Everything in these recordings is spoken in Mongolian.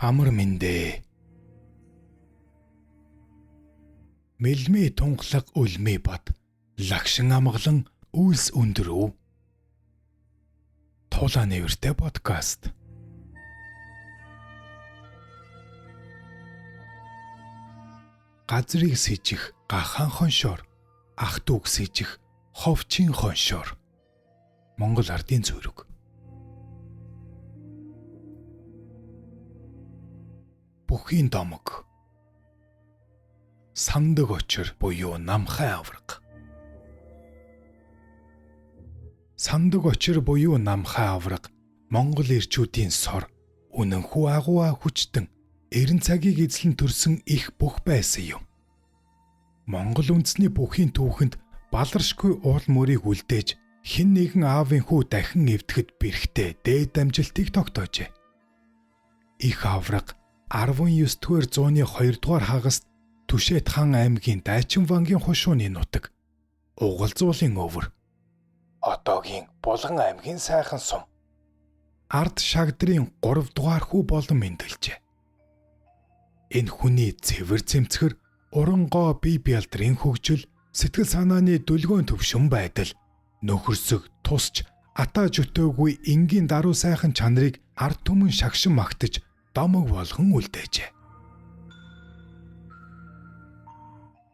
Амар мэндэ. Мэлмээ тунгалаг үлмээ бат лагшин амгалан үйлс өндрөв. Тулаа нэвэртэй подкаст. Газрыг сэжих гахаан хоншоор, ах дүүг сэжих ховчин хоншоор. Монгол ардын зүрэг. Бүхийн домог. Сандаг очир буюу намхай авраг. Сандаг очир буюу намхай авраг Монгол ирчүүдийн сор, үнэнхүү агууа хүчтэн эрен цагийг эзлэн төрсөн их бүх байсан юм. Монгол үндэсний бүхийн түүхэнд баларшгүй уул мөрийг үлдээж хэн нэгэн аавын хүү дахин эвдэхэд бэрхтээ дээд амжилтыг тогтоожээ. Их авраг 19-р зууны 2-р хагаст Түшэт хаан аймгийн Дайчин вангийн хушууны нутаг, Угалзуулын өвөр, одоогийн Булган аймгийн сайхан сум, ард шагдрын 3 дугаар хүү болон мэндэлжээ. Энэ хүний цэвэр цэмцгэр, уран гоо бие бялдрын хөгжил, сэтгэл санааны дүлгөөн төвшин байдал, нөхөрсөг, тусч, атаа жөтөөгүй энгийн даруй сайхан чанарыг ард түмэн шагшин магтаж, домог болгон үлдээжээ.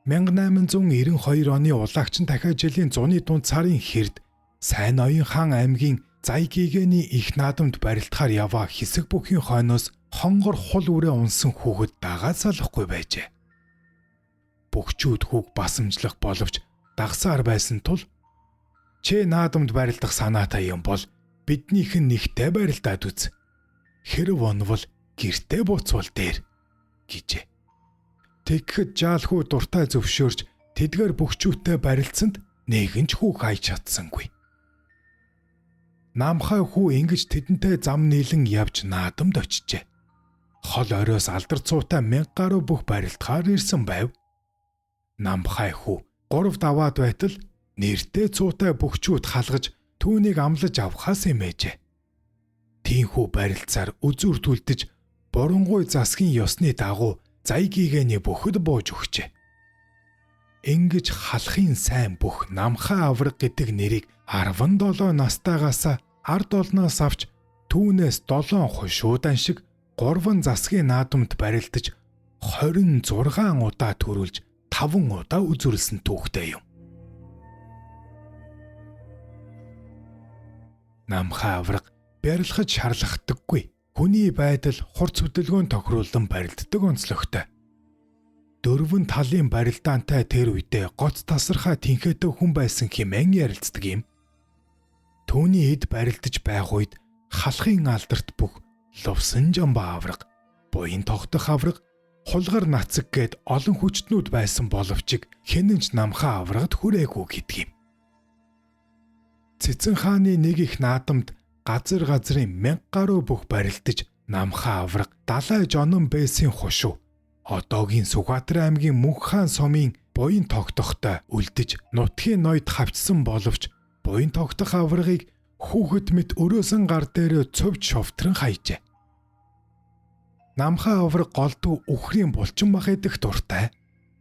1892 оны улагчин дахиад жилийн зуны дунд сарын хэрд Сайн Ноён хаан аймгийн Зайгигэний их наадамд барилдахаар яваа хэсэг бүхийн хойноос хонгор хул үрээ унсан хүүхэд дагаа салахгүй байжээ. Бүгчүүд хүүг басамжлах боловч дагсаар байсан тул "Чи наадамд барилдах санаатай юм бол биднийх нь нэгтэй барилдаад үз. Хэрв онвол гэртээ бууцвал дээр" гэжээ. Тэгэхэд жаалхүү дуртай зөвшөөрч тэдгээр бүгчүүдтэй барилцсанд нэгэн ч хүүг хайж чадсангүй. Намхай хүү ингэж тэдэнтэй зам нийлэн явж наадамд очижээ. Хол оройс алдар цуутай 1000 гаруй бүх барилдахаар ирсэн байв. Намхай хүү 3 даваад байтал нэртэй цуутай бүгчүүд халгаж түүнийг амлаж авахаас эмээжээ. Тийхүү барилцаар үзүр түлдэж бурангуй засгийн ёсны дагуу Зайгигэний бүхэд бууж өгчээ. Ингэж халахын сайн бүх намхай авраг гэдэг нэрийг 17 настайгаас ард олноос авч түүнээс 7 хушуудан шиг 3 засгийн наадамд барилдаж 26 удаа төрүүлж 5 удаа үзүүлсэн түүхтэй юм. Намхай авраг барилгаж шаарлахдаггүй. Хүний байдал хурц хөдөлгөөн тохируулан барилддаг онцлогтой. 4 талын барилдаантай тэр үедээ гоц тасархай тэнхээтэй хүн байсан хэмээн ярилцдаг юм. Түүний эд барилдаж байх үед халахын алдарт бүх Лувсан жамба авраг, буян тогтох авраг, хулгар нацаг гээд олон хүчтнүүд байсан боловч хэнэнч намхай аврагд хүрээгүй гэдэг юм. Цэцэн хааны нэг их наадамд газрын 1000 гаруй бүх барилдаж намхай авраг далай жонон бэсийн хушуу, одоогийн Сүхбаатар аймгийн Мөнх хаан сумын буян тогтохтой үлдэж нутгийн ноёд хавчсан боловч буян тогтох аврагыг хүүхэд мэт өрөөсөн гар дээрээ цовж шовтрон хайжээ. Намхай авраг голдуу үхрийн булчин мах идэх дуртай,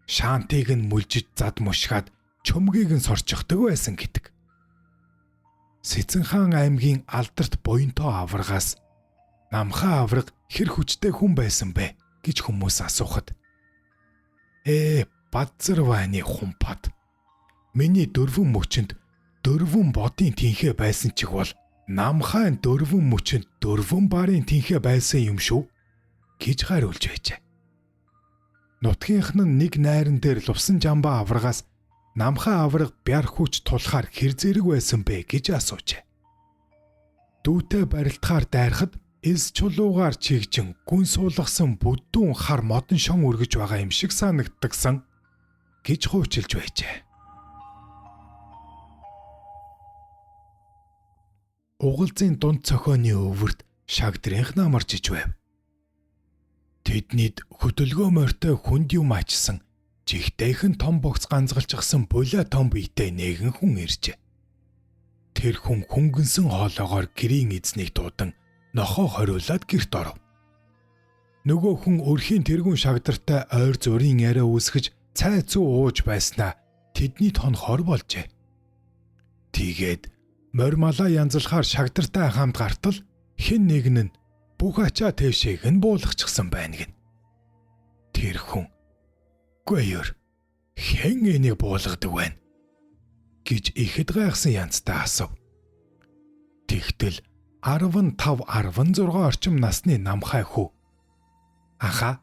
шаантыг нь мүлжиж зад мушгаад чөмгийг нь сорчихдаг байсан гэдэг. Сэцэн хаан аймгийн алдарт буянтоо аврагаас намхай авраг хэр хүчтэй хүн байсан бэ гэж хүмүүс асуухад Бадзарвааны хумпад миний 4 мөчөнд 4 бодын тэнхээ байсан чиг бол намхай 4 мөчөнд 4 барын тэнхээ байсан юм шүү гэж хариулж байжээ. Нутгийнх нь нэг найран дээр Лувсан жамба аврагаас намхай авраг бяр хүч тулахаар хэр зэрэг байсан бэ гэж асуужээ. Дүүтэй барилдахаар дайрахад эс чулуугаар чигжин гүн суулгасан бүдүүн хар модон шон өргөж байгаа юм шиг санагддагсан гэж хуучилж байжээ. Угалзын дунд цохооны өвөрт шагдрынх намарч иж байв. Тэднийд хөдөлгөөн морьтой хүнд юм ачсан жигтэйхэн том богц ганцгалжсан булаа том биетэй нэгэн хүн иржээ. Тэр хүн хөнгөнсөн хоолоогоор гэрийн эзнийг дуудан нохоо хориулаад гэрт оров. Нөгөө хүн өрхийн тэргүүн шагдартай ойр зургийн яриа үүсгэж цай цүү ууж байснаа тэдний тонхоор болжээ. Тэгээд морь малаа янзлахаар шагдартай хамт гартал хэн нэгэн нь бүх ачаа тэвшээг нь буулгачихсан байна гин. Тэр хүн "Гүйер хэн энийг буулгадаг вэ?" гэж ихэд гайхсан янзтай асуув. Тэгтэл 15-16 орчим насны намхай хүү "Аха,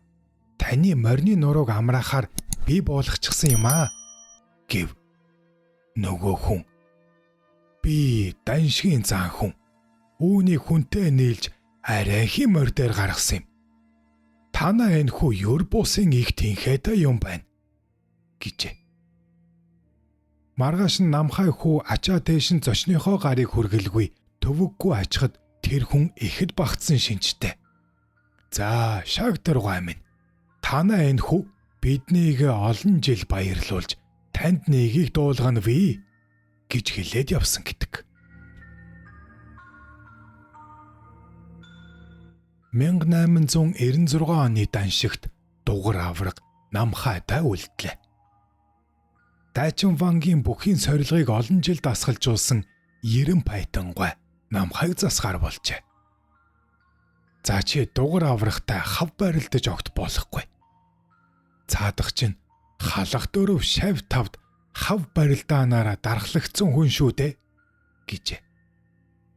таны морины нурууг амраахаар би буулгачихсан юм аа" гэв. Нөгөө хүн "Би даншгийн зан хүн. Үүнийг хүнтэй нийлж арайхийн морь дээр гаргасан юм. Танаа энэ хүү Юрбусын их тэнхээтэй юм байна" гэжээ. Маргааш нь намхай хүү ачаа дэшин зочныхоо гарыг хүргэлгүй төвөггүй ачхад тэр хүн ихэд багтсан шинжтэй. "За, шагдаргай минь. Танаа энэ хүү биднийг олон жил баярлуулж танд нэгийг дуулгана вэ" гэж хэлээд явсан гэдэг. 1896 оны даншигт дугар авраг намхайтай үлдлээ. Дайчин Вангийн бүхийн сорилгыг олон жил дасгалжуулсан 90 пайтангой намхайг засгаар болжээ. "За чи дугар аврагтай хав барилдаж огт болохгүй. Цаадах чинь халах дөрөв шав тавд хав барилдаанаараа дархлагдсан хүн шүү дээ" гэжээ.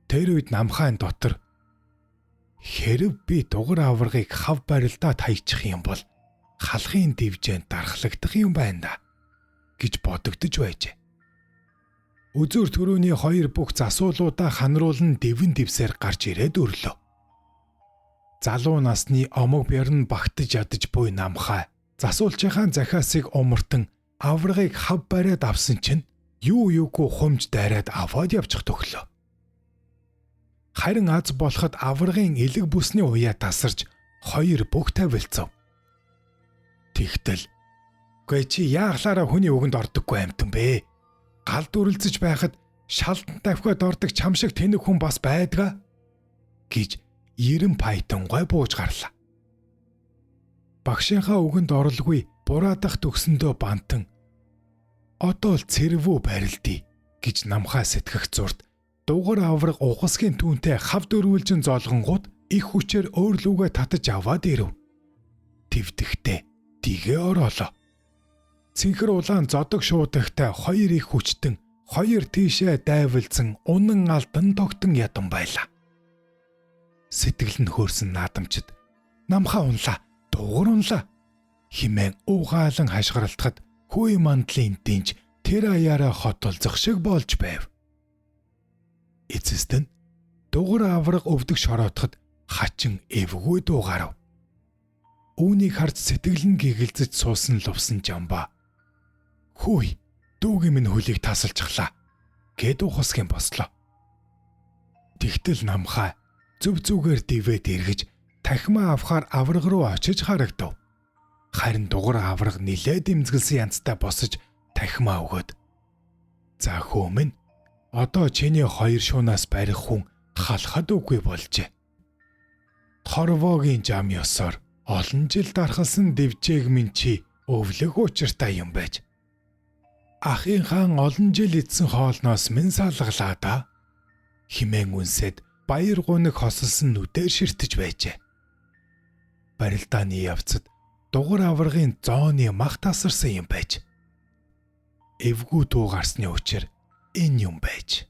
Тэр үед намхайн дотор "Хэрэв би дугар аврагыг хав барилдаад хаячих юм бол халахын дивжээнд дархлагдах юм байна да" гэж бодогдож байжээ. Үзүр төрөний хоёр бүх засуулуудаа ханруулан дэвэн дэвсээр гарч ирээд өрлөө. Залуу насны омог бярн багтаж ядаж буй намхай засуулчийнхаа захиасыг умартан аврагыг хав бариад авсан чинь юугүй хумж дайраад аваад явчих төглөө. Харин аз болоход аврагын элэг бүсний уяа тасарч хоёр бүх тавилцав. Тэгтэл "Гүй чи яахлаараа хүний үгэнд ордоггүй амтан бэ? Гал дүрлзэж байхад шалдан давхиад ордог чам шиг тэнэг хүн бас байдгаа" гэж 90 пайтангой бууж гарлаа. Багшийнхаа үгэнд оролгүй бураадах төгсөндөө бантан "Одоо л цэрвүү барилдъя" гэж намхай сэтгэх зурд дугар авраг ухасгийн түүнтэй хав дөрвөлжин зоолгонгууд их хүчээр өөр лүүгээ татаж аваад ирэв. Твдэхтэй тгээ ороолоо. Цэнхэр улаан зодог шуудагтай хоёр их хүчтэн хоёр тийшээ дайвалзан унан алдан тогтон ядан байлаа. Сэтгэл нь хөөрсөн наадамчид "Намхаа унлаа, дугар унлаа" хэмээн угаалan хашгиралтахад хүй мандлын динж тэр аяараа хотолзох шиг болж байв. Эцэст нь дугар авраг өвдөг шороотоход хачин эвгүй дуугарав. Үүнийг харж сэтгэл нь гэгэлзэж суусан лувсан жамба "Хүй, дүүгийн минь хөлийг тасалчихлаа" гэд ухасгийн бослоо. Тэгтэл намхай зүв зүгээр дивээд эргэж тахимаа авахаар авраг руу очиж харагдав. Харин дугар авраг нилээд имзгэлсэн янзтай босож тахимаа өгөөд "За хөө минь, одоо чиний хоёр шуунаас барих хүн халахад үгүй болжээ. Торвогийн жам ёсоор олон жил дархалсан дивжээг минь чи өвлөх учиртай юм байж. Ахын хаан олон жил идсэн хоолноос минь салгалаа да" хэмээн үнсэд баяр гуниг хосолсон нүдээр ширтэж байжээ. Барилдааны явцад дугар аврагын зооны мах тасарсан юм байж. Эвгүй дуу гарсны учир энэ юм байж.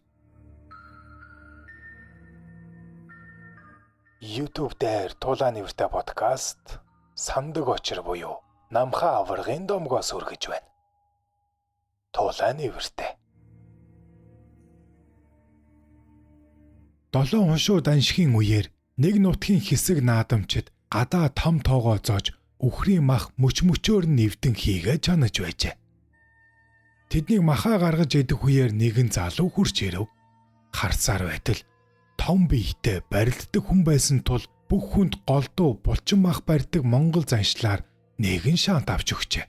YouTube дээр Тулааны вэртэй подкаст Сандаг очир буюу Намхай аврагын домгоос үргэж байна. Тулааны вэртэй. 7 хоншуу даншгийн үеэр нэг нутгийн хэсэг наадамчид гадаа том тоогоо зоож үхрийн мах мөчмөчөөр нэвдэн хийгээ чанаж байжээ. Тэднийг махаа гаргаж идэх үеэр нэгэн залуу хурж ирэв. Харсаар байтал том биетэй барилддаг хүн байсан тул бүх хүнд голдуу булчин мах барьдаг монгол заншлаар нэгэн шаант авч өгчээ.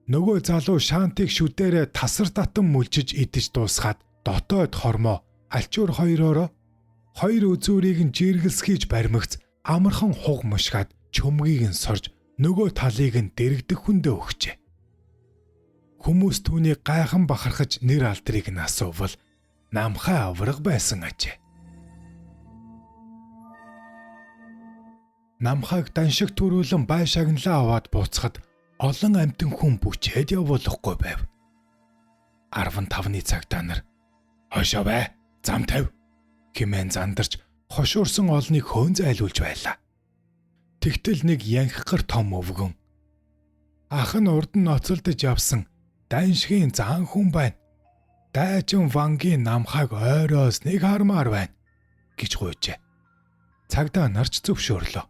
Нөгөө залуу шаантыг шүдээрээ тасар татан мүлжиж идэж дуусгаад дотоод хормоо альчуур хоёроор хоёр үзүүрийг нь жиргэлсгийж баримгц амархан хуг мушгаад чөмгийг нь сорж нөгөө талыг нь дэрэгдэх хүндээ өгчээ. Хүмүүс түүнийг гайхан бахархаж нэр алдрыг нь асуувал намхай авраг байсан ажээ. Намхайг даншиг төрүүлэн бай шагналаа аваад буцахад олон амтэн хүн бүчээд явуулахгүй байв. 15-ны цагтаа нар "Хошоо бай, зам тавь" хэмээн зандарч хошуурсан олныг хөөн зайлуулж байлаа. Тэгтэл нэг янхгар том өвгөн "Ах нь урд нь ноцолдож явсан даншгийн зан хүн байна. Дайчин Вангийн намхайг ойроос нэг хармаар байна" гэж гуйжээ. Цагдаа нарч зөвшөөрлөө.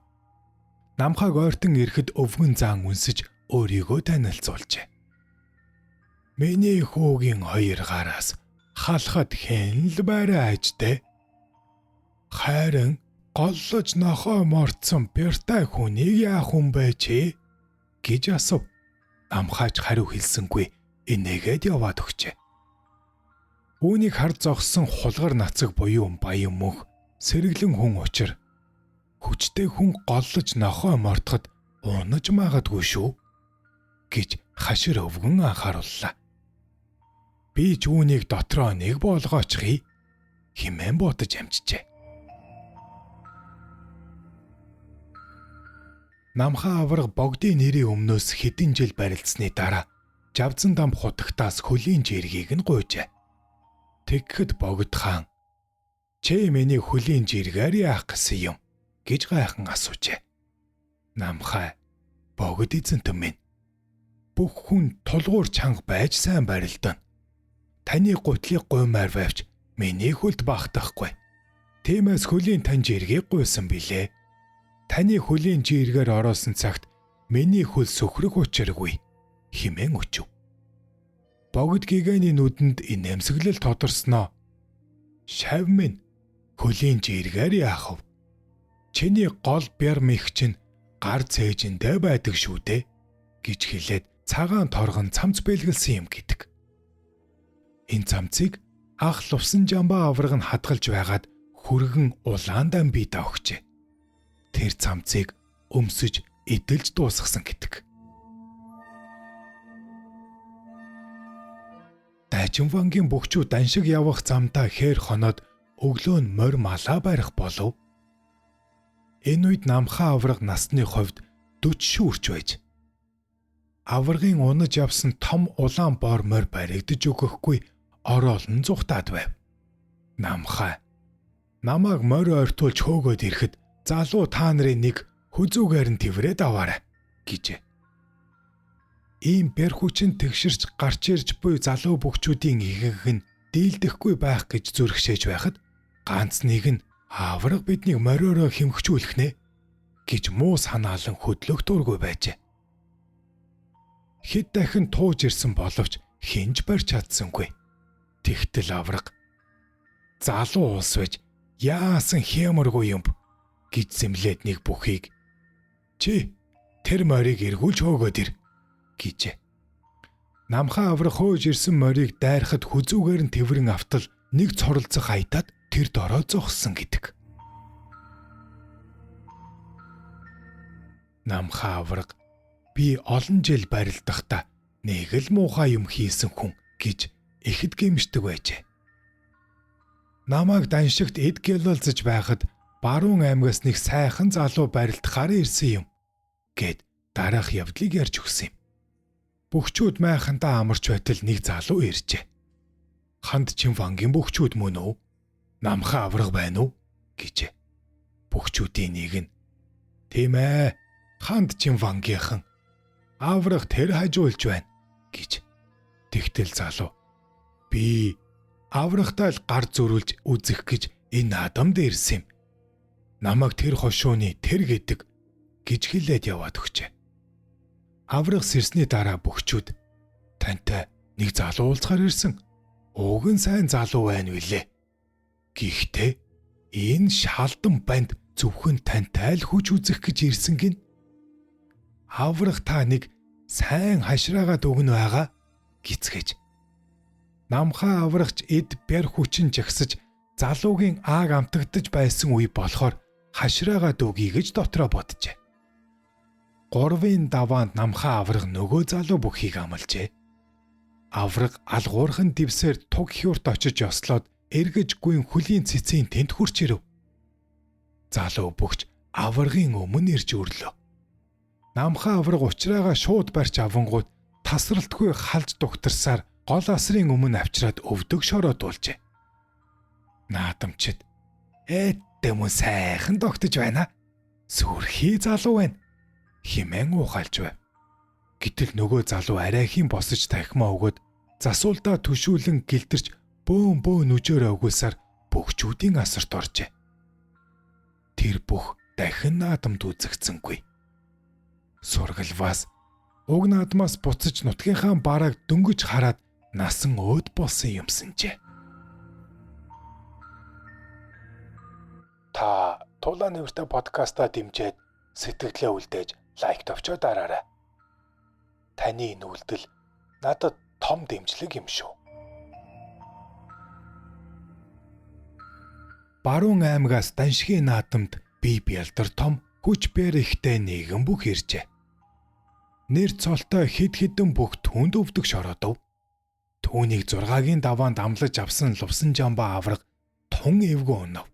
Намхайг ойртон ирэхэд өвгөн зан үнсэж өөрийгөө танилцуулжээ. "Миний хүүгийн 2 гараас халахад хэн л байраа ажтэй? Хайран голлож нохоо мордсон бэртай хүнийг яах хүн бэ чи?" гэж асуув. Намхайч хариу хэлсэнгүй инээгээд яваад өгчээ. Үүнийг харж зогссон хулгар нацаг буюу баян мөнх сэргэлэн хүн учир "Хүчтэй хүн голлож нохоо мордоход унаж магадгүй шүү" гэж хашир өвгөн анхаарууллаа. "Би ч үүнийг дотроо нэг болгоочихъя" хэмээн бодож амжжээ. Намхай авраг богдын нэрийн өмнөөс хэдэн жил барилдсны дараа Жавзан дам хутагтаас хөлийн жиргийг нь гуйжээ. Тэгэхэд богд хаан "Чи миний хөлийн жиргээр яах гэсэн юм?" гэж гайхан асуужээ. Намхай "Богд эзэнтэн минь, бүх хүн тулгуур чанга байж сайн барилдана. Таны гутлыг гуймаар байвч миний хөлд багтахгүй. Тиймээс хөлийн тань жиргийг гуйсан билээ. Таны хөлийн жиргээр ороосон цагт миний хөл сөхрөх учиргүй" хэмээн өчөв. Богд гигэний нүдэнд инээмсэглэл тодорсноо. "Шав минь, хөлийн жиргээр яах вэ? Чиний гол бяр мэх чинь гар цээжиндээ байдаг шүү дээ" гэж хэлээд цагаан торгон цамц бэлгэлсэн юм гэдэг. Энэ цамцыг ах лувсан жамбаа авраг нь хадгалж байгаад хүргэн улаандан бий давхжээ. Тэр цамцыг өмсөж эдэлж дуусгасан гэдэг. Дайчин Вангийн бөхчүүд даншиг явах замдаа хээр хоноод өглөө нь морь малаа барих болов. Энэ үед намхай авраг насны хувьд 40 шүүрч байж аврагын унаж явсан том улаан бор морь баригдаж өгөхгүй ороолн зүхтаад байв. Намхай "Намайг морь ойртуулж хөөгөөд ирэхэд залуу та нарын нэг хүзүүгээр нь тэврээд аваарай" гэжээ. Ийм бэр хүчин тэгшэрч гарч ирж буй залуу бөхчүүдийн ихэнх нь дийлдэхгүй байх гэж зүрхшээж байхад ганц нэг нь "Авраг биднийг мориороо хэмхжүүлэх нэ" гэж муу санаалан хөдлөх дургүй байжээ. Хэд дахин тууж ирсэн боловч хинж барьж чадсангүй. Тэгтэл авраг "Залуу улс байж яасан хямаргүй юм" гэж зэмлээд нэг бүхийг "Чи тэр морийг эргүүлж хөөгөөд ир" гэжээ. Намхай авраг хөөж ирсэн морийг дайрахад хүзүүгээр нь тэврэн автал нэг цоролцох аятаад тэр дороо зогссон гэдэг. Намхай авраг "Би олон жил барилдахдаа нэг л муухай юм хийсэн хүн" гэж ихэд гэмшдэг байжээ. Намайг даншигт эд гэлэлцэж байхад баруун аймгаас нэг сайхан залуу барилдахаар ирсэн юм гэд дараах явдлыг ярьж өгсөн юм. Бөхчүүд майхандаа амарч байтал нэг залуу иржээ. "Ханд чин Вангийн бөхчүүд мөн үү? Намхай авраг байна уу?" гэжээ. Бөхчүүдийн нэг нь "Тийм ээ, ханд чин Вангийнхан. Авраг тэр хажуулж байна" гэж. Тэгтэл залуу "Би аврагтай л гар зөрүүлж үзэх гэж энэ адамд ирсэн юм. Намайг тэр хошууны тэр гэдэг" гэж хэлээд яваад өгчээ. Авраг сэрсний дараа бөхчүүд "Тантай нэг залуу уулзахаар ирсэн. Уг нь сайн залуу байна билээ. Гэхдээ энэ шалдан банд зөвхөн тантай л хүч үзэх гэж ирсэн гин. Авраг та нэг сайн хашраагаад өгнө байгаа" гисгэж. Намхай аврагч эд бэр хүчин жагсаж залуугийн ааг амтагдж байсан үе болохоор хашраагаа дүүгий гэж дотроо боджээ. 3-ын даваанд намхаа авраг нөгөө залуу бүхийг амлажээ. Авраг алгуурхан дэвсээр туг хюрт очиж ёслоод эргэж гүйн хөлийн цэцгийн тэнд хурч ирэв. Залуу бүгч аврагын өмнө ирж өрлөө. Намхаа авраг учраагаа шууд барьж авангууд тасралтгүй халж дугтарсаар гол асрын өмнө авчраад өвдөг шороо дуулжээ. Наадамчид "Мөн сайхан тогтож байна. Сүрхий залуу байна" хэмээн ухаалж байв. Гэтэл нөгөө залуу арайхийн босож тахимаа өгөөд засуулдаа түшүүлэн гэлдэрч бөөн нүжөөрөө өгүүлсээр бүгчүүдийн асарт оржээ. Тэр бүх дахин наадамд үзэгдсэнгүй. Сургалваас уг наадмаас буцаж нутгийнхаа барааг дөнгөж хараад насан өөд болсон юмсанжээ. Та Тулаа нэртэй подкастаа дэмжиж сэтгэлээ үлдээж лайк товчоо дараарай. Таны энэ үйлдэл надад том дэмжлэг юм шүү. Баруун аймгаас Даншгийн наадамд бие бялдар том хүч бэр ихтэй нэгэн бүх иржээ. Нэр цолтой хэд хэдэн бүх түнд өвдөг шороодов. Түүнийг 6-гийн даваанд амлаж авсан лувсан жамбаа авраг тун эвгүй унав.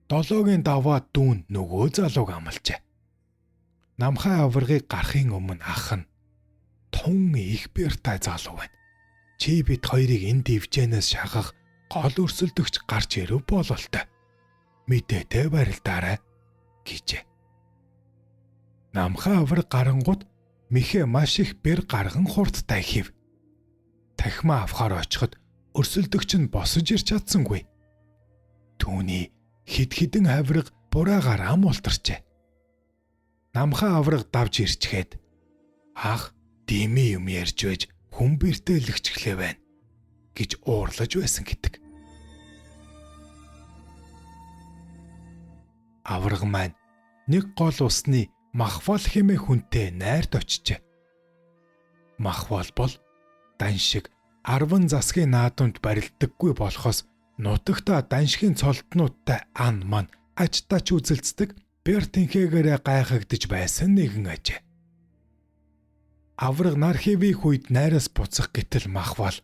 7-гийн даваа дүүн нөгөө залууг амлажээ. Намхаа аврагыг гарахын өмнө ах нь тун их бэртай залуу байна. Чи бид хоёрыг энэ дивжэнээс шахах гол өрсөлдөгч гарч ирэв бололтой. Мэдээтэй барилдаарай гэжээ. Намхаа авраг гарангууд мэхэ маш их бэр гарган хурдтай хийв. Тахимаа авахаар очиход өрсөлдөгч нь босож ирч чадсангүй. Түүний хид хідэн авраг бураагаар ам ултарчээ. Намхаа авраг давж ирчгээд "Ах, дими юм ярьж байж хүн бэртэй лэгчглээ байна" гэж уурлаж байсан гэдэг. Авраг маань нэг гол усны Махвал хэмээх хүнтэй найрт очжээ. Махвал бол Даншиг 10 засгийн наадамд барилдаггүй болохоос нутагта Даншгийн цолтнуудтай ан ман ажтаач үзэлцдэг бэр тэнхээгээрээ гайхагдж байсан нэгэн ажээ. Авраг нар хэвийн үед найраас буцах гэтэл Махвал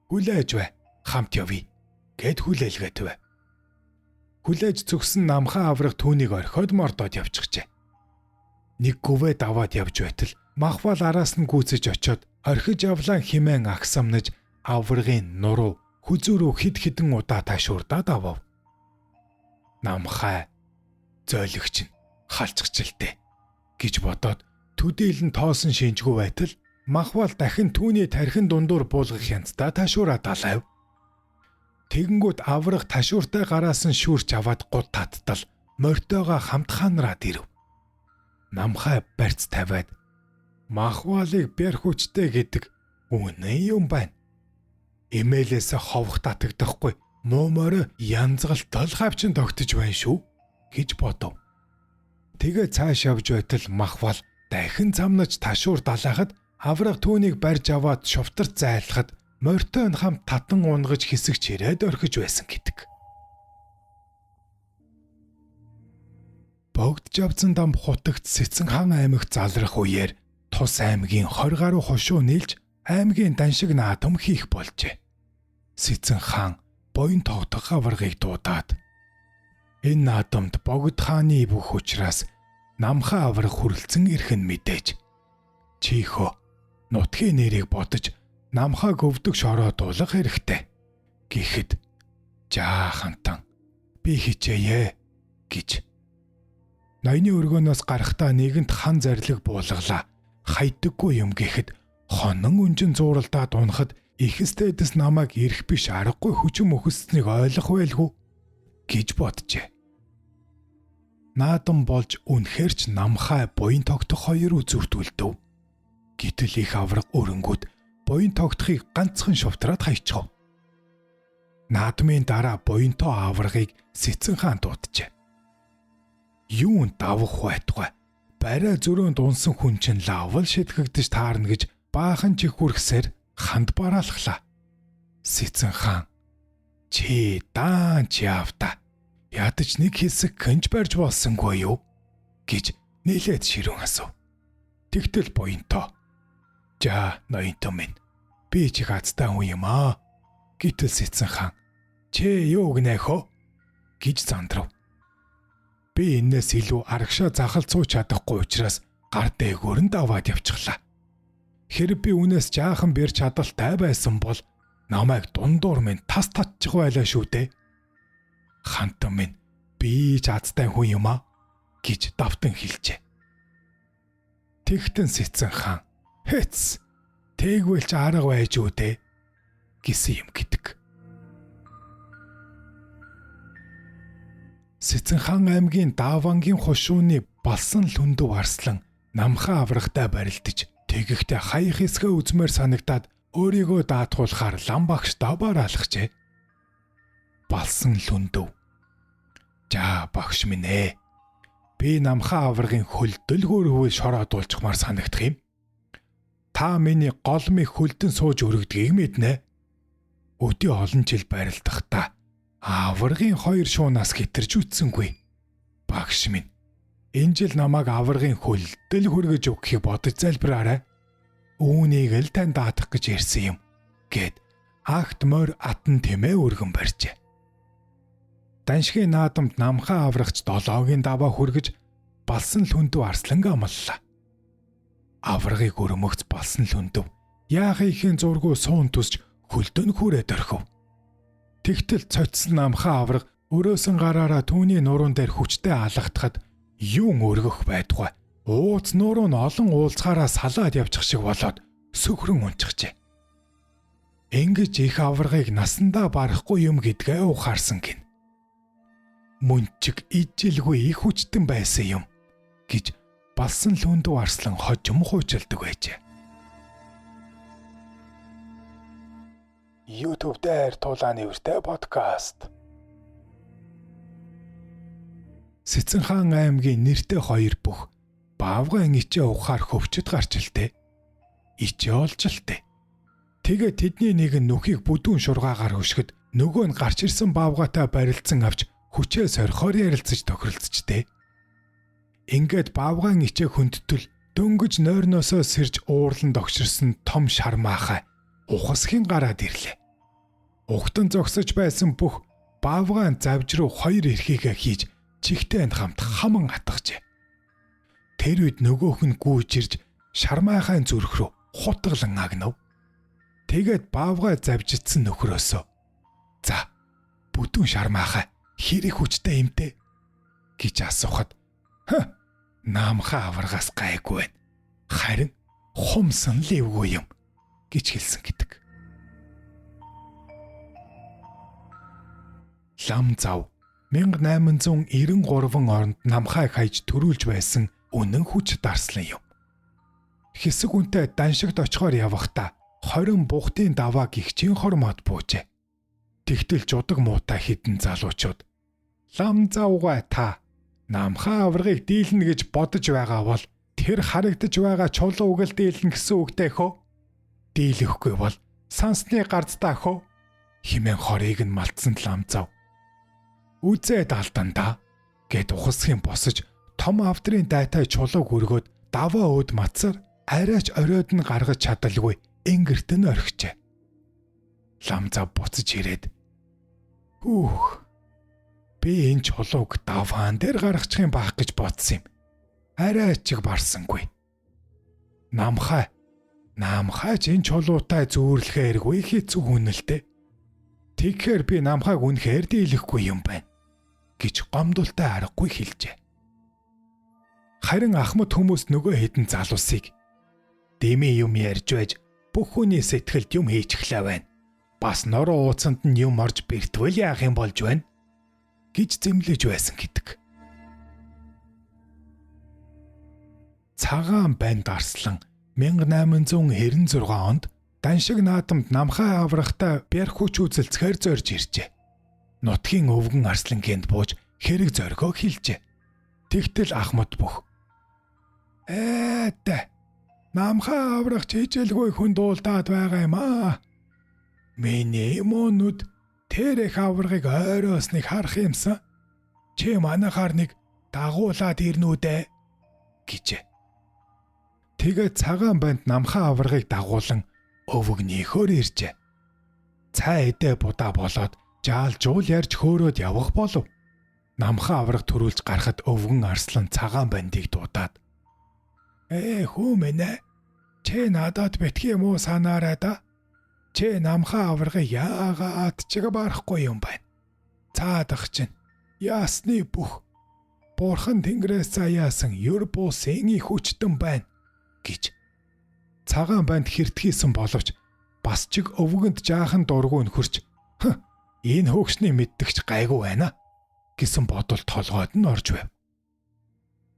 "Хүлээж бай, хамт явъя" гэд хүлээлгээд байв. Хүлээж зүгсэн намхаа авраг түүнийг орхиод мордоод явчихжээ. Нэг гүвэд аваад явж байтал Махвал араас нь гүйцэж очиод орхиж авлаа хэмээн агсамнаж аврагын нуруу хүзүүрөө хид хідэн удаа ташуурдаад авав. Намхаа зойлогч нь халччихжээ гэж бодоод төдийлөн тоосон шинжгүй байтал Махвал дахин түүний тархин дундуур буулгах хянцтай ташуураад алав. Тэгэнгүүт авраг ташууртай гараас нь шүүрч аваад гуд таттал морьтойгоо хамт ханараад ирэв. Намхаа барьц тавиад Махвалыг бэр хүчтэй гэдэг үнэн юм байна. Эмээлээс ховх татагдахгүй муу морой янзгалтал хавчин тогтож байна шүү гэж бодов. Тэгээ цааш явж байтал Махвал дахин замнаж ташуур далаахад авраг түүнийг барьж аваад шувтарт зайлахад морьтой нь хамт татан унгаж хэсэг чирээд орхиж байсан гэдэг. Богд жавцсан дам хутагт Сэцэн-хаан аймагт залрах үеэр тус аймгийн 20 гаруй хошуу нийлж аймгийн Даншиг наадам хийх болжээ. Сэцэн-хаан буян тогтох аврагыг дуудаад энэ наадамд Богд хааны бүх учраас намхаа авраг хүрлцэн ирэх нь мэдээж. Чихөө нутгийн нэрийг бодож намхааг өвдөг шороо дуулах хэрэгтэй. Гэхэд жаахантан би хичээе гэж. Ноёны өргөнөөс гарахтаа нэгэнт хан зарлиг буулгалаа. Хайдаггүй юм гэхэд хонон үнжин зууралдаад унахад ихэстэйдэс намайг ирэх биш аргагүй хүчим өгсөнийг ойлгох байлгүй гэж боджээ. Наадам болж үнэхээр ч намхаа буян тогтох хоёр үзүүрт үлдэв. Гэтэл их авраг өрөнгүүд буян тогтохыг ганцхан шувтраад хайчихв. Наадмын дараа буянтоо аврагыг Сэцэн-хаан дууджээ. Юун давах байтугай барай зөрөөнд унсан хүн чинь лавл шитгэгдэж таарна гэж баахан чих хүрхсээр ханд бараалхлаа. Сэцэн-хаан чи даан чи авта Ядаж нэг хэсэг хинж барьж болсонгүй юу? Гэж нэлээд ширүүн асуув. Тэгтэл буянтаа. За, ноёнтон минь. Би ч их азтай хүн юм аа. Гэтэл Сэцэн хаан "Чи юу гинэ хөө?" гэж зандрав. Би энээс илүү арагшаа захал цууч чадахгүй учраас гар дээгүүр нь даваад явчихлаа. Хэрэг би үнээс жаахан бэр чадaltaй байсан бол намайг дундуур минь тас татчих байлаа шүү дээ. Хантан минь би ч азтай хүн юм аа гэж давтан хэлжээ. Тэгтэн Сэцэн хаан "Хэц, тэгвэл ч арга байж үү дээ" гэсэн юм гэдэг. Сэцэн хаан аймгийн Давангийн хушууны балсан лүндэв арслан намхаа аврагтай барилдаж тэгэхдээ хаях хэсгээ үзмээр санагдаад өөрийгөө даатгуулахаар лам багш даваар алхажээ. Балсан лүндэв. За багш минь ээ. Би намхаа аврагын хөлдөлгөөр хөвөл шороод уулзмаар санагдах юм. Та миний голмыг хөлдөн сууж өргөдгийг мэднэ. Өдөө олон жил барилдахдаа аврагын 2 шуунаас хэтэрж үтсэнгүй. Багш минь, энэ жил намайг аврагын хөлдөл хүргэж өгөхийг бодож залбираарай. Үүнийг л тань даатгах гэж ярьсан юм гэд агт морь атан тэмээ өргөн барьжээ. Даншгийн наадамд намхаа аврагч 7-гийн даваа хүргэж балсан лүндэв арсланг амллаа. Аврагыг өрмөгц балсан лүндэв яахын ихийн зургуу суун төсч хөлдөн хүрээд орхив. Тэгтэл цоцсон намхаа авраг өрөөсөн гараараа түүний нуруунд дээр хүчтэй алгадахад юун өргөх байдгүй. Ууц нуруу нь олон уулзгаараа салаад явчих шиг болоод сөхрөн унчихжээ. Ингэж их аврагыг насандаа барахгүй юм гэдгээ ухаарсан гин. Мөнчиг ижилгүй их хүчтэн байсан юм гэж балсан лүндэв арслан хожим хуучилдаг байжээ. YouTube дээр тулааны үртэй подкаст. Сэцэн хаан аймгийн нэртэй 2 бүх баавган ичээ ухаар хөвчөд гарч илтээ. Ичээ олж илтээ. Тэгээ тэдний нэг нь нүхийг бүдүүн шургаагаар хөшгөд нөгөө нь гарч ирсэн баавгаатай барилцсан авч хүчээ сорхоор ярилцаж тохиролцжтэй. Ингээд баавган ичээ хүндтэл дөнгөж нойрноосоо сэрж уурлан догширсан том шармаахай ухасхийн гараад ирлээ. Угтан зогсож байсан бүх баавган завж руу 2 эрхийгээ хийж чихтэйнд хамт хаман атгажээ. Тэр үед нөгөөх нь гүйж ирж шармаахайн зүрх рүү хутгалан агнав. Тэгээд баавгай завжидсан нөхрөөсөө "За, бүдүүн шармаахай хэрэг хүчтэй юмтэй" гэж асуухад "Намхаа аврагаас гайгүй байна. Харин хумсан л эвгүй юм" гэж хэлсэн гэдэг. Лам зав 1893 онд намхайг хаяж төрүүлж байсан үнэн хүч дарслан юм. Хэсэг үнтэй даншигт очихоор явахдаа 20 бухтын даваа гихчийн хормоод буужээ. Тэгтэл жудаг муутай хідэн залуучууд "Лам завгаа та намхаа аврагыг дийлнэ гэж бодож байгаа бол тэр харагдаж байгаа чулууг л дийлнэ гэсэн үгтэй хөө. Дийлэхгүй бол сансны гардтаа хөө" хэмээн хорийг нь малтсан лам зав. "Үзээд алдандаа" гэд ухасхийн босож том авдрын дайтай чулууг өргөөд даваа өд мацаар арайч оройд нь гаргаж чадалгүй энгэрт нь орхижээ. Лам зав буцаж ирээд би энэ чулууг даваан дээр гаргачих юм байх гэж бодсон юм. Арай чиг барсангүй. Намхай ч энэ чулуутай зүүрлэхээргүй хэцүү хүнэлтэй. Тэгэхээр би намхайг үнэхээр дийлэхгүй юм байна гэж гомдолтой аргагүй хэлжээ. Харин ахмад хүмүүс нөгөө хэдэн залуусыг "Дэмий юм ярьж байж бүх хүний сэтгэлд юм хийчихлээ байна. Бас нороо ууцанд нь юм орж бэртвэл яах юм болж байна" гэж зэмлэж байсан гэдэг. Цагаан банд арслан 1896 онд даншиг наадамд намхай аврагтай бярхууч үзэлцгээр зорж иржээ. Нутгийн өвгөн арслангийн бууж хэрэг зоргоо хэлжээ. Тэгтэл ахмад бүх намхай аврагч хижээлгүй хүн дуулдаад байгаа юм аа. Миний мөнүүд тэр их аврагыг ойроосныг харах юмсан. Чи манайхаар нэг дагуулад ирнүү дээ гэжээ. Тэгээд цагаан банд намхаа аврагыг дагуулan өвгнийхөөр иржээ. Цай эдээ будаа болоод жаал жуул ярьж хөөрөөд явах болов. Намхаа авраг төрүүлж гарахад өвгөн арслан цагаан бандыг дуудаад хүү минь чи надад битгий муу санаарай да. Чи намхаа аврагыг яагаад чиг барахгүй юм байна. Цаадах чинь яасны бүх Бурхан Тэнгэрээс заяасан ёр бусын их хүчтэн байна гэж. Цагаан банд хэртгийсэн боловч бас чиг өвгөнд жаахан дургүй нөхөрч энэ хөөгчний мэддэгч гайгүй байна гэсэн бодол толгойд нь орж байв.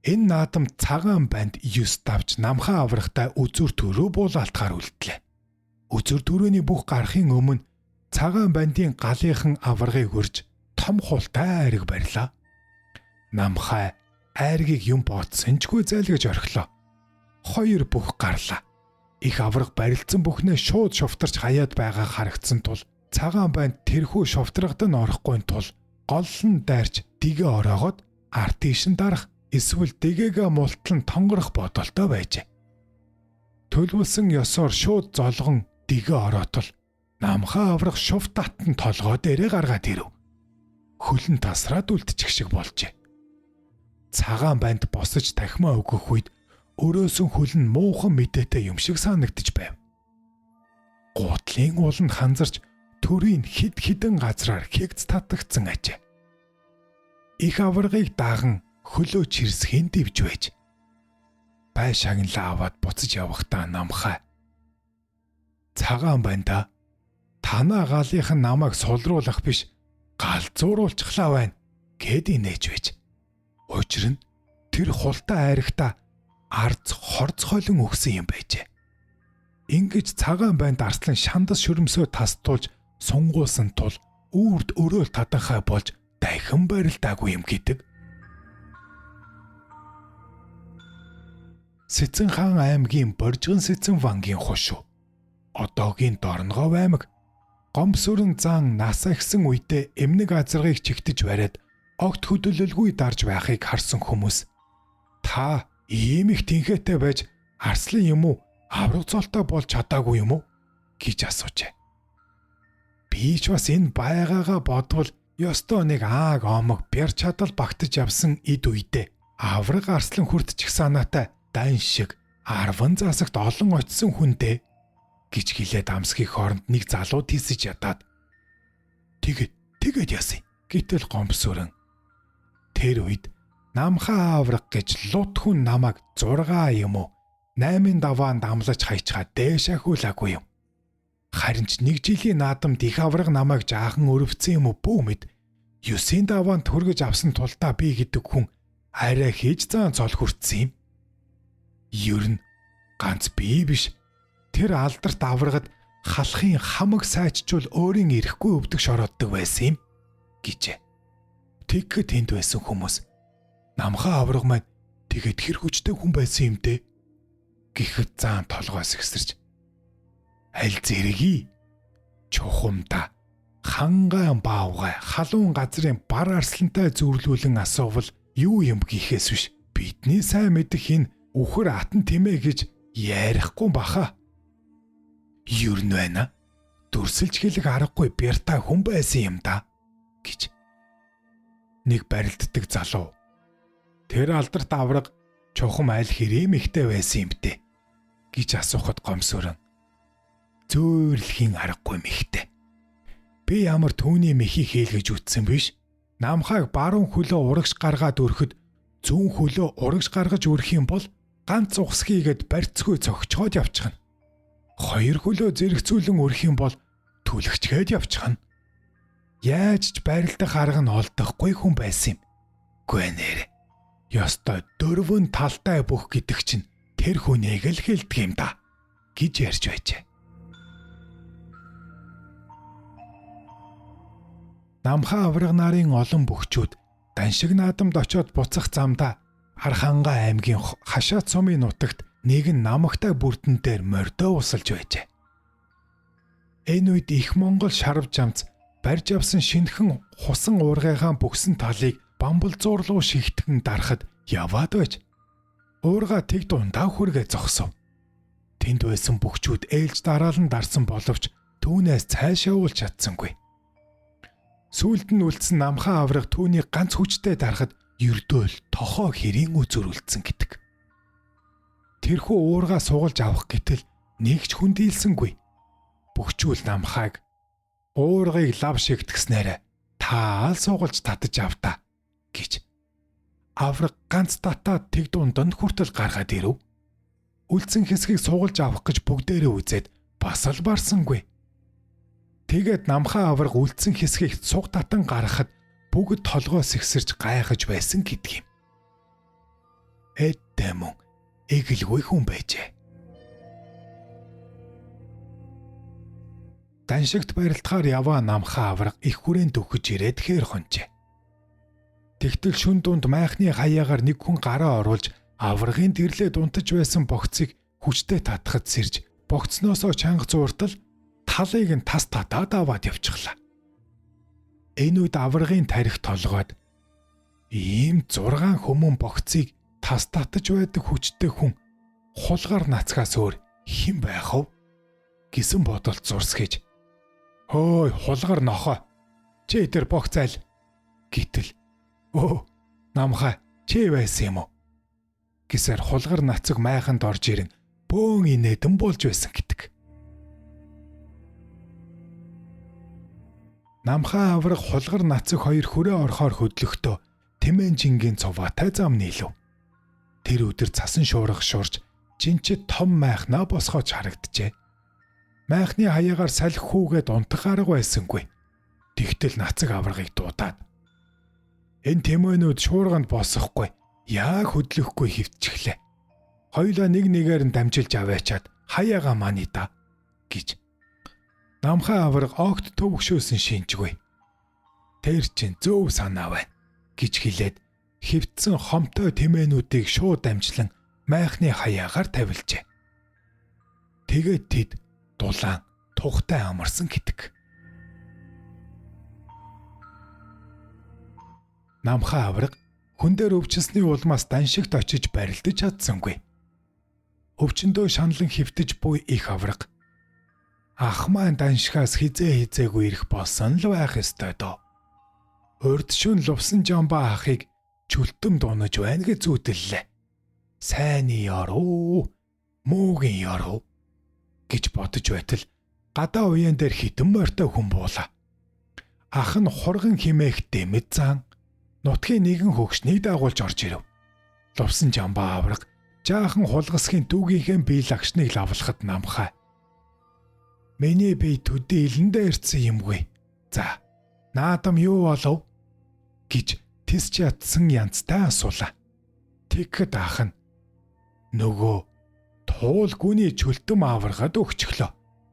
Энэ наадам цагаан банд 9 давж намхаа аврагтай үзүр төрөө буулалтгаар үлдлээ. Үзүр төрөөний бүх гарахын өмнө цагаан бандын галынхан аврагыг хөрж том хултай айраг барьлаа. Намхай айргийг юм бодсончгүй зайлгаж орхилоо. Хоёр бүх гарлаа. Их авраг барилдсан бүхнээ шууд шовтарч хаяад байгаа харагдсан тул цагаан банд тэрхүү шовтрогод нь орохгүй тул гол нь дайрч дэгэ ороогоод арт тийш нь дарах эсвэл дэгэгээ мултлан тонгорох бодолтой байжээ. Төлөвлөсөн ёсоор шууд золгон дэгэ ороотол намхаа аврах шов татан толгой дээрээ гаргаад ирэв. Хөлн тасраад үлдчих шиг болжээ. Цагаан банд босож тахимаа өгөх үед өрөөсөн хөл нь муухан мэдээтэй юм шиг санагдаж байв. Гуудлын ууланд ханзарч төрийн хид хідэн газраар хэгц татагдсан ажээ. Их аврагыг дааган хөлөө чирсхийн дэвж байж бай шагналаа аваад буцаж явахдаа намхай цагаан банда танаа галынхан намайг сулруулах биш галзууруулчихлаа байна гэд инээж байж. Учир нь тэр хултай айрагта арц хорцхойлон өгсөн юм байжээ. Ингэж цагаан банд арслан шандас шүрмсөө тастуулж сунгуулсан тул үрд өрөөл таданхай болж дахин барилдаагүй юм гэдэг. Сэцэн хаан аймгийн Боржгон Сэцэн вангийн хушуу. Одоогийн Дорногов аймаг. Гомсүрэн зан нас ахсан үедээ эмнэг азаргыг чигтэж бариад огт хөдөлөлгүй дарж байхыг харсан хүмүүс та ийм их тэнхээтэй байж арслан юм уу авраг золтой болж чадаагүй юм уу гэж асуужээ. Би ч бас энэ байгаагаа бодвол ёстой нэг ааг омог бяр чадал багтаж явсан эд үедээ авраг арслан хүртчих санаатай дан шиг 10 засагт олон очисон хүндээ гэж хэлээд амсгийн хооронд нэг залуу тийсэж ядаад тэгээд яасан гэтэл гомсүрэн тэр үед намхаа авраг гэж лут хүн намайг 6 юм уу 8 даваан дамлаж хайчгаа дээш ахиулаагүй юм. Харин ч нэг жилийн наадамд их авраг намайг жаахан өрөвцсөн юм уу бүү мэд 9 даваанд хүргэж авсан тулдаа би гэдэг хүн арай хийж заан цол хүртсэн юм. Ер нь ганц би биш тэр алдарт аврагад халахын хамаг сайччул өөрийн ирэхгүй өвдөг шорооддог байсан юм гэжээ. Тэгэхэд тэнд байсан хүмүүс намхаа авраг маань тэгэд хэр хүчтэй хүн байсан юм дээ гэхэд заан толгоос ихсэрч аль зэрэгий чухамда хангаан баавгай халуун газрын бар арслантай зүрлүүлэн асуувал юу юм гэхээс биш бидний сайн мэдэх энэ үхэр атан тэмээ гэж ярихгүй баха. Юу нь байна? Дүрсэлж хэлэх аргагүй бярта хүн байсан юм да гэж. Нэг барилддаг залуу. Тэр алдарт авраг чухам аль хэрэм ихтэй байсан юм бэ гэж асуухад гомсөрөн. Зөөлхийн аргагүй мэхтэй. Би ямар түүний мэхийг хийлгэж үтсэн биш. Намхайг баруун хөлөө урагш гаргаад өрхөд зүүн хөлөө урагш гаргаж өрөх юм бол ганц ухсгийгэд барьцгүй цогчоод явчихна. Хоёр хөлөө зэрэгцүүлэн өрөх юм бол түлхчгээд явчихна. Яаж ч барилдах арга нь олдохгүй хүн байсан юм. Гүй нэр. Ёстой дөрвөн талтай бүх гэдэг чинь тэр хүнийг л хэлдэг юм да гэж ярьж байжээ. Намхаа авраг нарын олон бөхчүүд даншиг наадамд очиод буцах замдаа Арханга аймгийн хашаат сумын нутагт нэгэн намагтай бүрдэн дээр мордоо усалж байжээ. Энэ үед их Монгол шарв жамц барьж авсан шинэхэн хусан уургайгаан бөксөн талыг бамбал зуурлуу шигтгэн дарахад яваад байж уурга тэг дундаа хүргээ зогсов. Тэнд байсан бөхчүүд ээлж дараалан дарсан боловч түүнээс цаашаа уул чадсангүй. Сүүлд нь үлдсэн намхаа авраг түүнийг ганц хүчтэй дарахад ердөөл тохоо хэрийн үзүр үлдсэн гэдэг. Тэрхүү уургаа сугалж авах гэтэл нэг ч хүндийлсэнгүй. Бөхчүүл намхааг уургыг лав шигтгснээр та аль сугалж татаж авта гэж авраг ганц татаад тэг дунданд хүртэл гаргаад ирэв. Үлдсэн хэсгийг сугалж авах гэж бүгдээрээ үзээд бас л барсангүй. Тэгээд намхаа авраг үлдсэн хэсгийг суг татан гаргахад бүгд толгоос ихсэрч гайхаж байсан гэдэг юм. Эдэмэн эгэлгүй хүн байжээ. Даншигт барилдахаар яваа намхаа авраг их хүрээнд өгөж ирээд хээр хонжээ. Тэгтэл шүн дунд майхны хаяагаар нэг хүн гараа оруулж аврагын дэрлээ дунтаж байсан богцыг хүчтэй татахад сэрж богцноосоо чанга зууртал талыг нь тас татаад аваад явчихлаа. Энэ үед аврагын тарих толгойд ийм 6 хүмүүн богцыг тас татаж байдаг хүчтэй хүн хулгар нацгаас өөр хэн байх вэ гэсэн бодолд зурсгийж "Хөөй хулгар нохоо. Чи тэр богц айл?" гэтэл "Өө намхаа чи байсан юм уу?" гэсээр хулгар нацаг майханд орж ирэн бөөн инээдэн болж байсан гэдэг. Намхаа авраг хулгар нацаг хоёр хүрээ орохоор хөдлөхдөө Тэмэн жингийн цуваатай зам нийлв. Тэр өдөр цасан шуурга шуурж жинчид том майхнаа босгож харагджээ. Майхны хаягаар салхи хүүгээд унтах арга байсангүй. Тэгтэл нацаг аврагыг дуудаад энэ Тэмэнүүд шуурганд босохгүй яг хөдлөхгүй хөвтчихлээ. Хоёулаа нэг нэгээр нь дамжилж аваачаад хаяага маний да гэж намхаа авраг огт төвөгшөөсөн шинжгүй. Тэр чин зөв санаа байна гэж хэлээд хэвтсэн хомтой Тэмээнүүдийг шууд дамжлан майхны хаяагаар тавилжээ. Тэгээд тэд дулаан тухтай амарсан гэдэг. Намхаа авраг хүн дээр өвчсөний улмаас даншигт очиж барилдаж чадсангүй. Өвчнөдөө шаналн хөвтөж буй их авраг ах маань даншихаас хизээгүй ирэх болсон л байх ёстой доо. Урд шүн лувсан жамбаа ахыг чөлтөм дуунаж байна гэж зүйдэллээ. Сайны яруу, муугийн яруу гэж бодож байтал гадаа уян дээр хитэн морьтой хүн буула. Ах нь хурган химээх дэмэд зан нутгийн нэгэн хөгшнийг дагуулж орж ирэв. Лувсан жамбаа авраг жаахан хулгасгийн дүүгийнхээ бие лагшныг лавлахад намхаа "Миний бие төдий илэндээ ирсэн юмгүй. За, наадам юу болов?" гэж тис чадсан янзтай асуулаа. Тэгэхэд ах нь "Нөгөө туул гүний чөлтөм аваргаад өгчихлөө.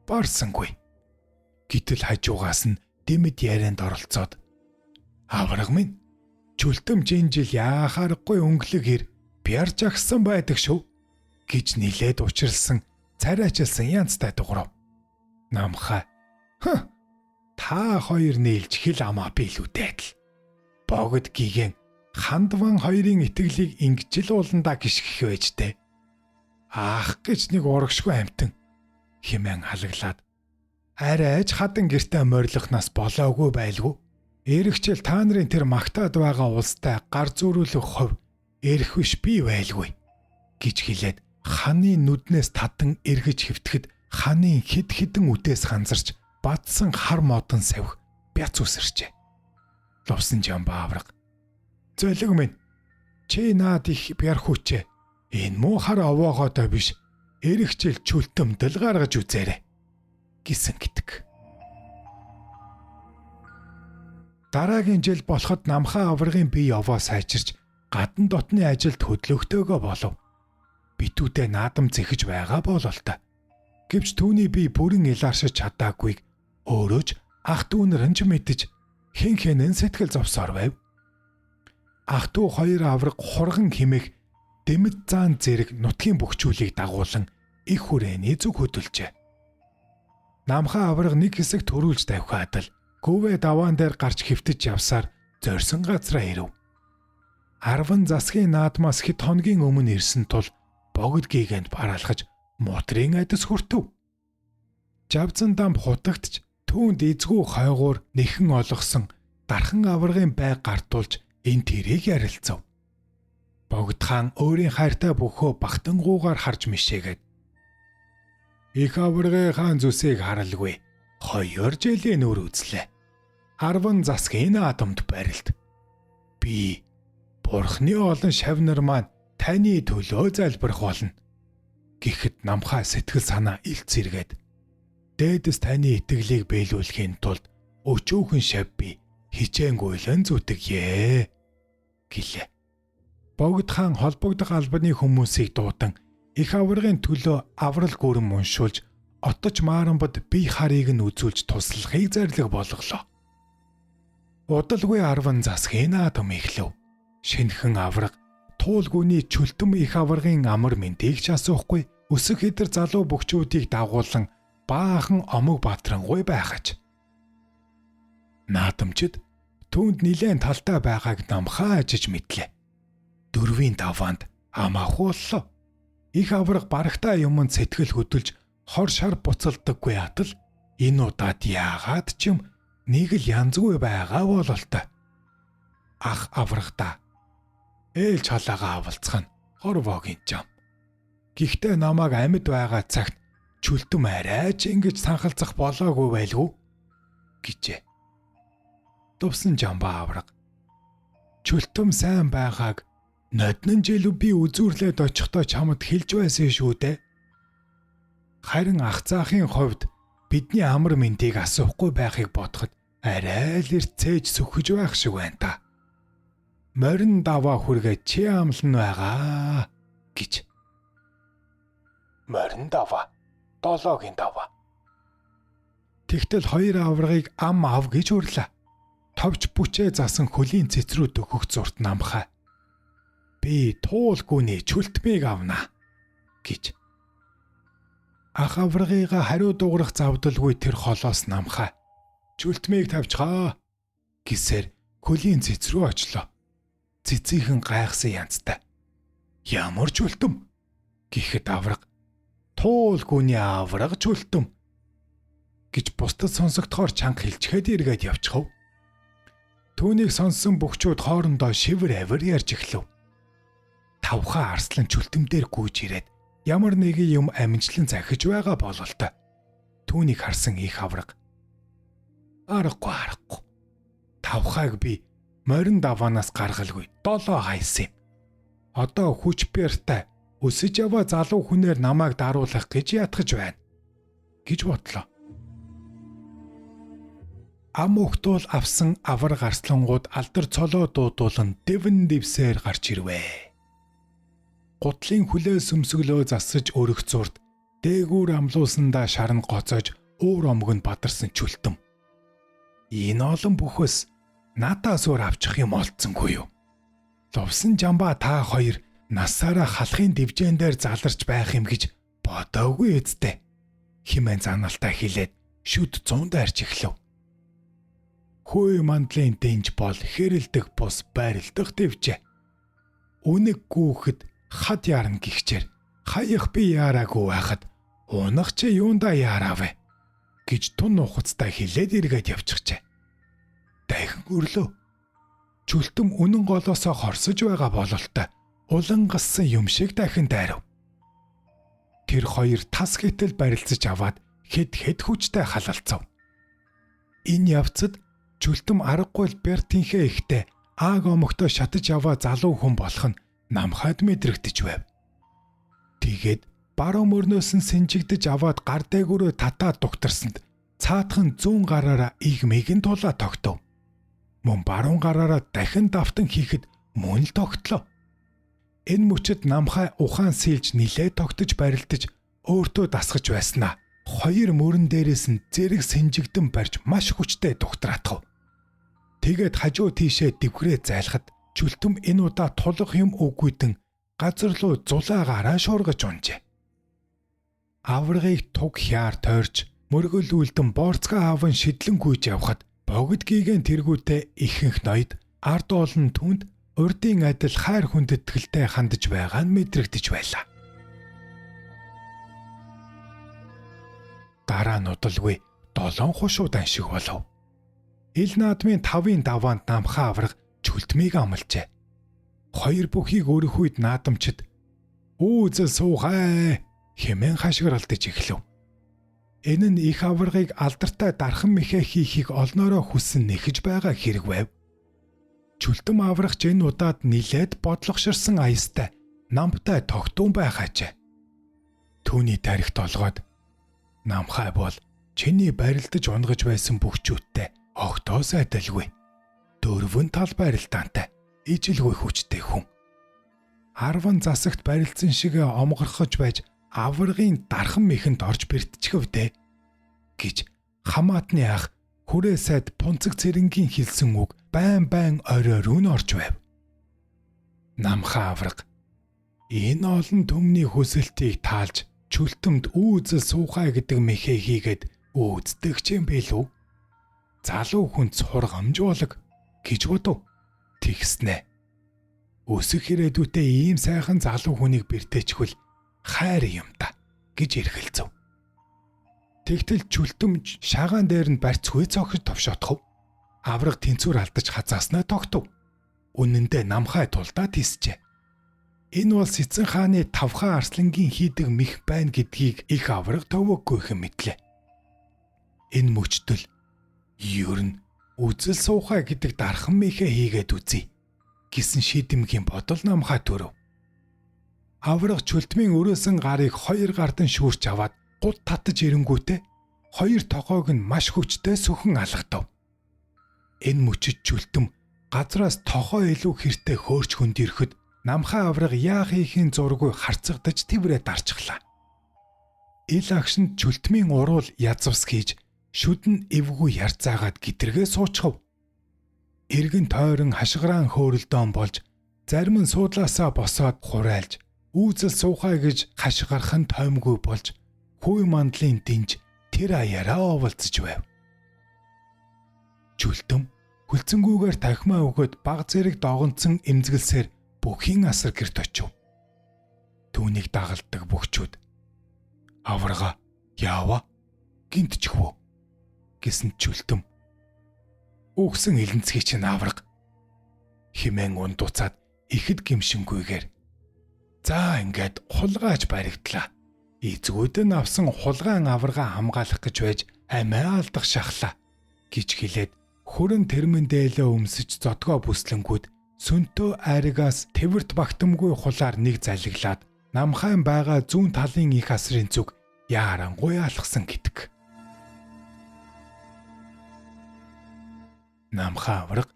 Барсангүй." Гэтэл хажуугаас нь дэмэд ярианд оролцоод "Авраг минь чөлтөм жинжил яахааргүй өнгөлөг хэр бярж агсан байдаг шүү" гэж нилээд учралсан царайчилсан янзтай дуурав. Намхаа та хоёр нийлж хэл амаа биелүүтэй адил. Богд гигэн хандван хоёрын итгэлийг ингэж л ууландаа гიშгэх байжтэй. Аах гэж нэг урагшгүй амтэн хэмээн халаглаад арайж хадан гертэ морилгохнаас болоогүй байлгүй. Эрэгчэл та нарын тэр магтаад байгаа улстай гар зүрүүлэх хов эрх биш би байлгүй гэж хэлээд ханы нүднээс тадан эргэж хэвтгэхэд ханы хид хідэн үдээс ханзарч бадсан хар модон савх бяц үсэрчээ. Лувсан жамбаа авраг "Золиг минь чи наад их бяр хүчээ. Энэ муу хар овоогоодоо биш эрэгчэл чөлтөмдөл гаргаж үзээрэй" гэсэн гэдэг. Дараагийн жил болоход намхаа аврагын бие овоо сайжирч гадна дотны ажилд хөдлөхтэйгөө болов. Битүүдэд наадам зэхэж байгаа бололтой. Гэвч түүний бие бүрэн илааршиж чадаагүйг өөрөө ч ах дүү нар нь ч мэдэж хэн хэнэн сэтгэл зовсоор байв. Ах дүү хоёр авраг хурган химэх дэмэд заан зэрэг нутгийн бөхчүүлийг дагуулan их хүрээний зүг хөдөлжээ. Намхаа авраг нэг хэсэг төрүүлж тавихад л гүвэ даваан дээр гарч хэвтэж явсаар зорьсон газраа ирэв. 10 засгийн наадмаас хэд хоногийн өмнө ирсэн тул богд гигэнд бараалхаж мотрын адис хүртэв. Жавзан дам хутагтж түүнд эзгүй хойгуур нэхэн олгосон дархан аваргын байг гартуулж энэ тэрийг ярилцав. Богд хаан өөрийн хайртай бөхөө багтангуугаар харж мишээгээд их аваргын хаан зүсийг харалгүй 2 жилийн өр үзлээ. 10 засгийн наадамд барилд. Би Бурхны олон шавнар маань таны төлөө залбирх болно. Гэхдээ намхаа сэтгэл санаа илт зэргээд дээдэс таны итгэлийг биелүүлэхийн тулд өчүүхэн шав би хичээнгүйлэн зүтгэе гэлээ. Богд хаан холбогдох албаны хүмүүсийг дуудан их аваргын төлөө аврал гүрэн уншуулж отож Мааранбад бие харийг нь үзүүлж туслахыг зарлиг болголоо. Удалгүй 10 засгийн наадам эхлэв. Шинхэн авраг туулгүйний чөлтөм их аваргын амар мэндийг ч асуухгүй өсөх хэтэр залуу бөхчүүдийг дагуулan баахан омог батрангуй байхаж. Наадамчид түүнд нилээн талтай байгааг намхаа ажиж мэдлээ. 4-ийн даваанд амаахууллаа. Их авраг барагтай юмд сэтгэл хөдөлж хор шар буцалдаггүй атал энэ удаад яагаад ч юм нэг л янзгүй байгаа бололтой. Ах аврагта ээлж халаагаа авалцах нь хорвоогийн зам. Гэхдээ намайг амьд байгаа цагт чөлтөм арайч ингэж санхалзах болоогүй байлгүй гэжээ. Дувсан жамбаа авраг. Чөлтөм сайн байгааг ноднон жил би үзүүрлээд очихдоо чамд хэлж байсан шүү дээ. Харин ах заахын хувьд бидний амар мэндийг асуухгүй байхыг бодоход арай л эрцээж сөхөж байх шиг байна та. Морин даваа хүргээ чи амлан байгаа гэж. Морин даваа, долоогийн даваа. Тэгтэл 2 аврагыг ам ав гэж урлаа. Товч бүчээ засан хөлийн цэцрүүд өгөх зурт намхаа. Би туулгүйний чөлтмийг авнаа гэж. Ах аврагыгаа хариу дуурах завдалгүй тэр холоос намхаа. Чөлтмийг тавьчихаа гэсээр хөлийн цэцрүү очлоо. Цэцийнхэн гайхсан янзтай. Ямар чөлтөм гэхэд авраг туулгүйний авраг чөлтөм гэж бусдад сонсогдохоор чанга хэлчихэд эргээд явчихав. Түүнийг сонссон бөхчүүд хоорондоо шивэр авир ярьж эхлэв. Тавхаа арслан чөлтөмдөр гүйж ирээд ямар нэгэн юм амжилтлан захиж байгаа бололтой. Түүнийг харсан их авраг. Аргагүй. Тавхааг би морин даваанаас гаргалгүй 7 хайсан юм. Одоо хүч бэртэй өсөж яваа залуу хүнээр намайг даруулах гэж ятгах байна гэж бодлоо. Ам өгтөл авсан авар гарслангууд алдар цолоо дуудуулан дэвэн дэвсээр гарч ирвэ. Гутлын хүлээ сөмсөглөө засаж өрөх зурд дээгүүр амлуулсандаа шарн гоцоож уур омог нь бадарсан чөлтөм. Энэ олон бүхөөс надаас өөр авчих юм олдсонгүй юу? Лувсан жамбаа та хоёр насаараа халахын дивжэн дээр заларч байх юм гэж бодоогүй эцтэй. Химэн заналтай хилээд шүд 100 дайрч эхлэв. Хөөе мандлын дэнж бол хэрэлдэх бус байрлдах дэвжээ. Үнэг гүүхэд хад ярна гихчээр хаях би яараагүй байхад унах чи юунда яараавэ гэж тун ухацтай хилээд эргээд явчихжээ. Дахин өрлөө. Чөлтөм үнэн голоосоо хорсож байгаа бололтой улан гассан юм шиг дахин дайрав. Тэр хоёр тас гэтэл барилцаж аваад хэд хүчтэй халалцав. Энэ явцад чөлтөм аргагүй л Бертинхээ ихтэй ааг омогтой шатаж яваа залуу хүн болох нь намхад мэдрэгдэж байв. Тэгээд баруун мөрнөөс нь сэнжигдэж аваад гар дээгүүрөө татаад дугтарсанд цаатхан зүүн гараараа их мэгэн тулаа тогтов. Мөн баруун гараараа дахин давтан хийхэд мөн л тогтлоо. Энэ мөчөд намхай ухаан сэлж нилээ тогтож барилдаж өөртөө дасгаж байснаа 2 мөрөн дээрээс нь зэрэг сэнжигдэн барьж маш хүчтэй дугтраатав. Тэгээд хажуу тийшээ дэвхрээ зайлахад чөлтөм энэ удаа тулах юм үгүйдэн газар руу зулаагаараа шуургаж унжээ. Аврагыг туг хяар тойрч мөргөлүүлдэн боорцгаа аавн шидлэн гүйж явхад богд гигэн тэргүүтээ ихэнх ноёд ард олон түнд урдын адил хайр хүндэтгэлтэй хандж байгаа нь мэдрэгдэж байлаа. Дараа нь удалгүй 7 хушуудан шиг болов. Ил наадмын 5-ын даваанд намхаа авраг чүлтмийг амлжээ. Хоёр бүхийг өрөх үед наадамчид "Үүзэл суухай" хэмээн хашгиралдаж эхлэв. Энэ нь их аврагыг алдартай дархан мэхэ хийхийг олноороо хүссэн нэхэж байгаа хэрэг байв. Чүлтэм аврагч энэ удаад нилээд бодлогоширсан аястай намтай тогтун байхаажээ. Түүний тарихт олгоод "Намхай бол чиний барилдаж унгаж байсан бөхчүүдтэй огтоос адилгүй. Дөрвөн тал барилдаантай, ижилгүй хүчтэй хүн. 10 засагт барилдсан шиг омгорхож байж аврагын дархан мэхэнд орж бэртчихвдээ" гэж хамаатны ах хүрээ сайд Пунцэг цэрэнгийн хэлсэн үг байн орой руу н орж байв. Намхаа авраг энэ олон түмний хүсэлтийг таалж чүлтэмд "Үүзэл суухай" гэдэг мэхээ хийгээд үүддэг ч юм билүү. Залуу хүн сургамжуулаг гэж бодов. Тэгснэ. Өсөх ирээдүйтэй ийм сайхан залуу хүнийг бэртээчхвэл хайр юм та гэж эргэлзэв. Тэгтэл чүлтэм шагаан дээр нь барьцгүй цогж товшоотхов. Авраг тэнцвэр алдаж хазааснаа тогтов. Үнэндээ намхай тулдаа тисжээ. Энэ бол Сэцэн хааны Тавхан Арслангийн хийдэг мэх байна гэдгийг их авраг төвөггүй хэн мэдлээ. Энэ мөчтөл ер нь "Үзэл суухай" гэдэг дархан мэхээ хийгээд үзье гэсэн шийдэмгийн бодол намхай төрөв. Авраг чүлтмийн өрөөсөн гарыг 2 гардан шүүрч аваад гут татаж ирэнгүүтээ 2 тогоог нь маш хүчтэй сүхэн алгадав. Энэ мөчөд чүлтэм газраас тохоо илүү хэртэй хөөрч хүнд ирэхэд намхай авраг яах хийхин зургүй харцагдаж тэврээ дарчихлаа. Ил агшинд чүлтмийн уруул язвс хийж шүдэн эвгүй ярцаагаад гитэргээ суучхав. Иргэн тойрон хашгираан хөөрөлдөөн болж зарим нь суудлаасаа босоод хурайлж "Үүзэл суухай" гэж хашгирах нь тоймгүй болж хүй мандлын динж тэр аяараа оволцож байв. Чүлтэм хөлцөнгүүгээр тахимаа өгөөд баг зэрэг догонцсон эмзэглсээр бүхийн асар гэрт очив. Түүнийг дагалдаг бөхчүүд "Аврага яава гинтчихвөө" гэсэн чүлтэм "Үгсэн элэнцгий чинь авраг" хэмээн ундууцаад ихэд гимшингүйгээр "За ингээд хулгайч баригдлаа. Эзгүүд нь авсан хулгайн аврагаа хамгаалах гэж байж амиа алдах шахлаа" гэж хэлээд хүрэн тэрмэн дээлээ өмсөж зодгоо бүслэнгүүд сөнтөө айрагаас тэвэрт багтамгүй хулаар нэг залглаад намхайн байгаа зүүн талын их асрын зүг яарангуй алхсан гэдэг. Намхай авраг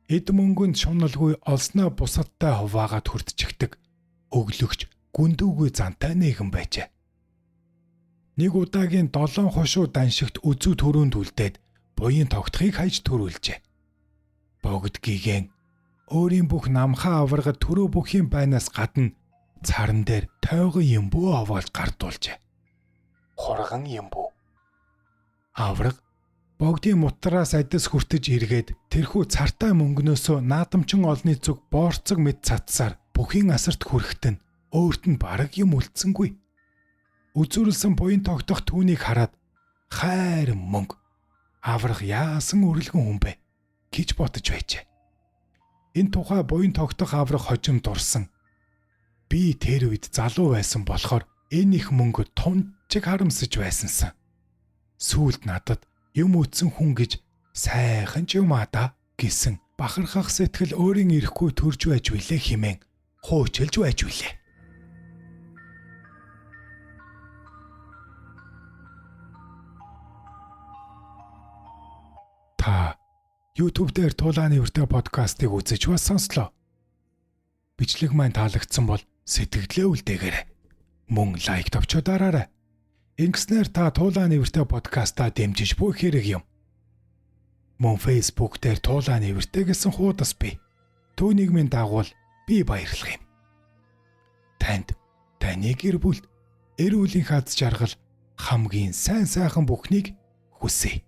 эд мөнгөнд шуналгүй олсноо бусадтай хуваагаад хүрдчихдэг өглөгч гүндүүгүй зантай нэгэн байжээ. Нэг удаагийн 7 хошуу даншигт үзүү төрөнд үлдээд буян тогтхыг хайж төрүүлжээ. Богд гигэн өөрийн бүх намхай аврагад төрөө бүхийн байнаас гадна царан дээр тойгон юмбуу овоолж гардуулжээ. Хурган юмбуу. Авраг богдын мутраас адис хүртэж эргээд тэрхүү цартай мөнгнөөсөө наадамчин олны зүг боорцог мэд цацсаар бүхийн асарт хүрэхт нь өөрт нь бараг юм үлдсэнгүй. Үзүүрлсэн буян тогтох түүнийг хараад хайр мөнгө авраг яасан өрөлгөн хүн бэ гэж бодож байжээ. Энэ тухай буян тогтох авраг хожим дурсан. Би тэр үед залуу байсан болохоор энэ их мөнгө тунчиг харамсаж байсансан. Сүүлд надад юм үтсэн хүн гэж сайхан ч юм аа гэсэн бахархах сэтгэл өөрийн ирэхгүй төрж байж билээ хэмээн хуучилж байж билээ. Та YouTube дээр Туулааны өртөө подкастыг үзэж бас сонслоо. Бичлэг маань таалагдсан бол сэтгэлээ үлдээгээрэй. Мөн лайк товчоо дараарай. Ингэснээр та Туулааны өртөө подкастаа дэмжиж буй хэрэг юм. Мөн Facebook дээр Туулааны өртөө гэсэн хуудас бий. Түүнийг минь дагвал би баярлах юм. Танд таны гэр бүл эрүүлийн хаз жаргал хамгийн сайн сайхан бүхнийг хүсье.